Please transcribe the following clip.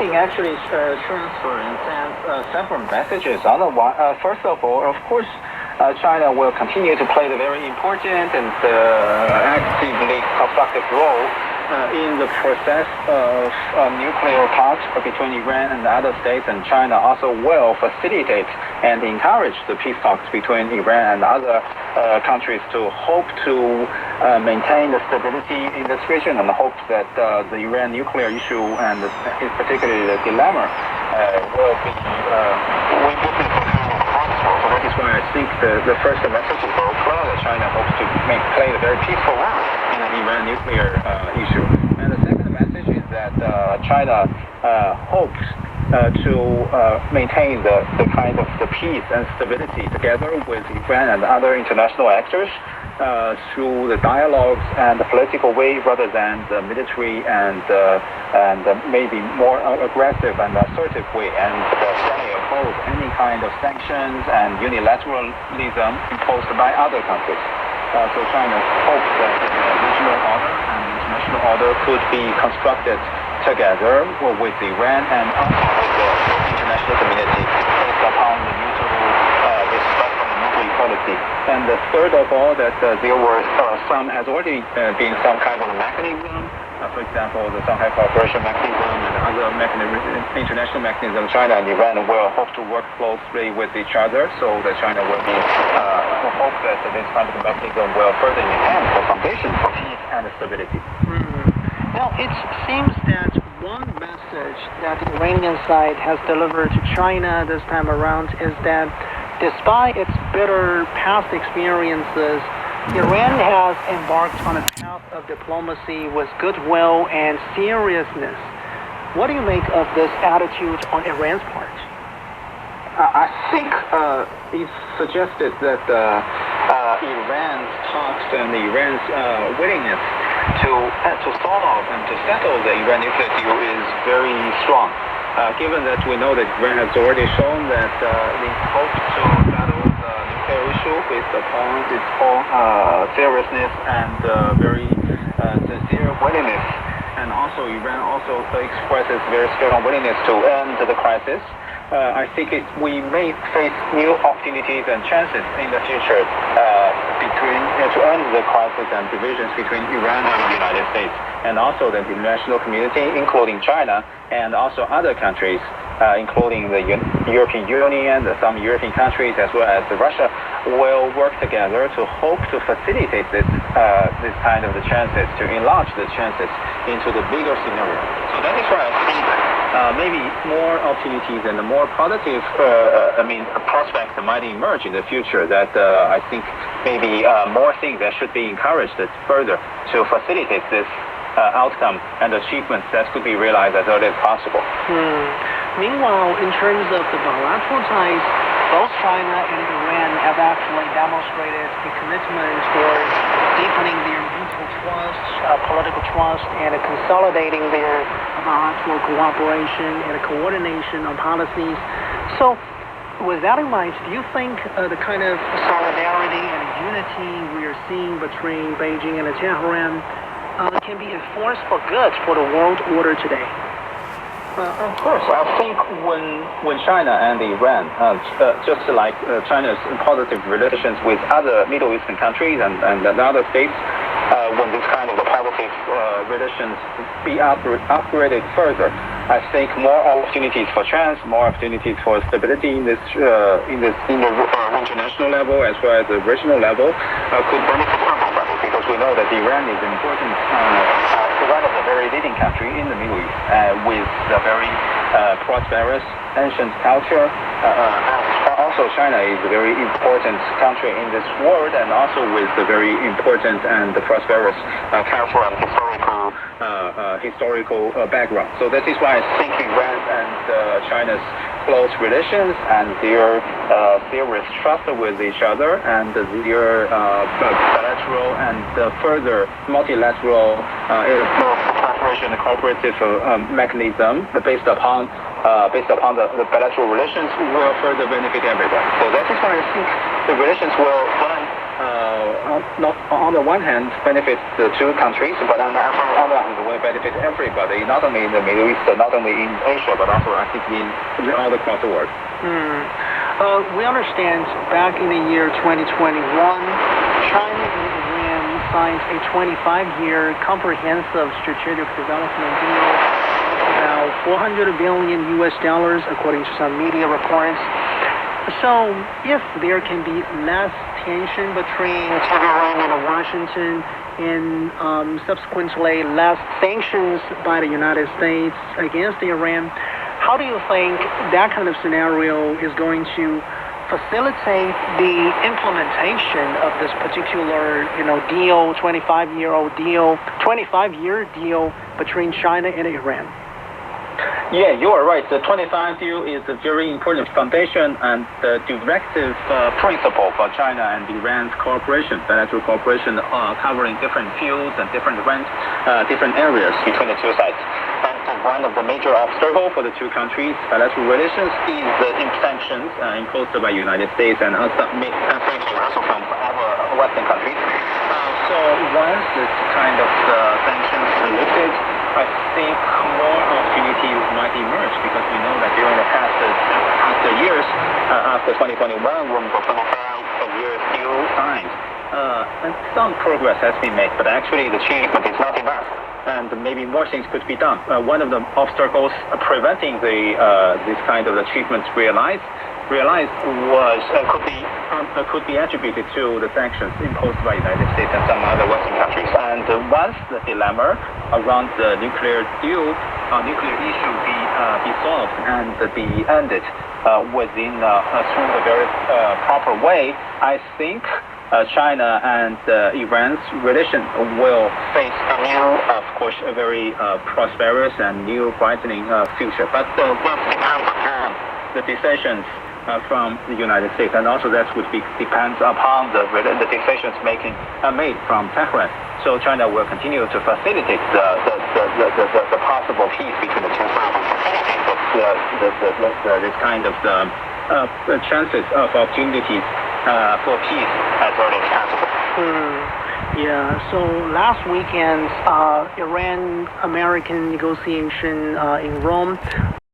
meeting actually transfer and send several messages. Otherwise, first of all, of course, China will continue to play the very important and actively constructive role in the process of nuclear talks between Iran and the other states, and China also will facilitate and encourage the peace talks between Iran and other countries to hope to maintain the stability in this region, and hope that the Iran nuclear issue and particularly the dilemma will be witnessed. So that is why I think the first message is very clear that China hopes to play a very peaceful role in the Iran nuclear issue. And the second message is that China hopes to maintain the kind of the peace and stability together with Iran and other international actors through the dialogues and the political way rather than the military and maybe more aggressive and assertive way, and strongly oppose any kind of sanctions and unilateralism imposed by other countries. So China hopes that the regional order and international order could be constructed together with Iran and also with the international community based upon the mutual respect and mutual equality. And the third of all, that there were has already been some kind of mechanism. For example, the Shanghai Cooperation Mechanism and other international mechanisms. China and Iran will hope to work closely with each other, so that China will be hope that this kind of mechanism will further enhance the foundation for peace and stability. Now, it seems that one message that the Iranian side has delivered to China this time around is that despite its bitter past experiences, Iran has embarked on a path of diplomacy with goodwill and seriousness. What do you make of this attitude on Iran's part? I think it suggested that Iran's talks and Iran's willingness to solve and to settle the Iran nuclear deal is very strong. Given that we know that Iran has already shown that it hopes to settle the nuclear issue based upon its own seriousness and very sincere willingness, and also Iran also expresses very strong willingness to end the crisis. I think we may face new opportunities and chances in the future to end the crisis and divisions between Iran and the United States, and also the international community, including China, and also other countries, including the European Union, some European countries, as well as Russia, will work together to hope to facilitate this kind of the chances, to enlarge the chances into the bigger scenario. So that is why I think maybe more opportunities and more positive, prospects might emerge in the future. That I think maybe more things that should be encouraged further to facilitate this outcome and achievements that could be realized as early as possible. Meanwhile, in terms of the bilateral ties, both China and Iran have actually demonstrated a commitment towards deepening their mutual trust, political trust, and consolidating their bilateral cooperation and coordination on policies. So, with that in mind, do you think the kind of solidarity and unity we are seeing between Beijing and Tehran can be a force for good for the world order today? Of course, I think when China and Iran, just like China's positive relations with other Middle Eastern countries and other states, when this kind of positive relations be upgraded further, I think more opportunities for chance, more opportunities for stability in the international level as well as the regional level could benefit from that, because we know that Iran is an important one of the very leading country in the Middle East with a very prosperous ancient culture. Also, China is a very important country in this world, and also with a very important and prosperous cultural and historical background. So that is why I think Iran and China's close relations and their serious trust with each other and their bilateral and further multilateral cooperation and cooperative mechanism based upon the bilateral relations will further benefit everyone. So that is why I think the relations will not on the one hand benefits the two countries, but on the other hand will benefit everybody, not only in the Middle East, not only in Asia, but also I think in all across the world. We understand back in the year 2021, China and Iran signed a 25-year comprehensive strategic development deal, about $400 billion according to some media reports. So if there can be less tension between Tehran and Washington and subsequently less sanctions by the United States against Iran, how do you think that kind of scenario is going to facilitate the implementation of this particular, deal, 25-year deal between China and Iran? Yeah, you are right. The 25 deal is a very important foundation and directive principle for China and Iran's cooperation, bilateral cooperation, covering different fields and different areas between the two sides. And one of the major obstacles for the two countries' bilateral relations is the sanctions imposed by the United States and sanctions also from other Western countries. So once this kind of sanctions are lifted, I think more opportunities might emerge because we know that during the past years, after 2021, when the 25-year deal signed, and some progress has been made, but actually the achievement is not enough, and maybe more things could be done. One of the obstacles preventing this kind of achievements realized was could be attributed to the sanctions imposed by the United States and some other Western countries. And once the dilemma around the nuclear issue be solved and be ended through a very proper way, I think China and Iran's relation will face a very prosperous and new brightening future. But once it comes upon the decisions from the United States, and also that would depends upon the decisions made from Tehran. So China will continue to facilitate the possible peace between the two sides, this kind of the chances of opportunities for peace as early as possible. Yeah, so last weekend's Iran-American negotiation in Rome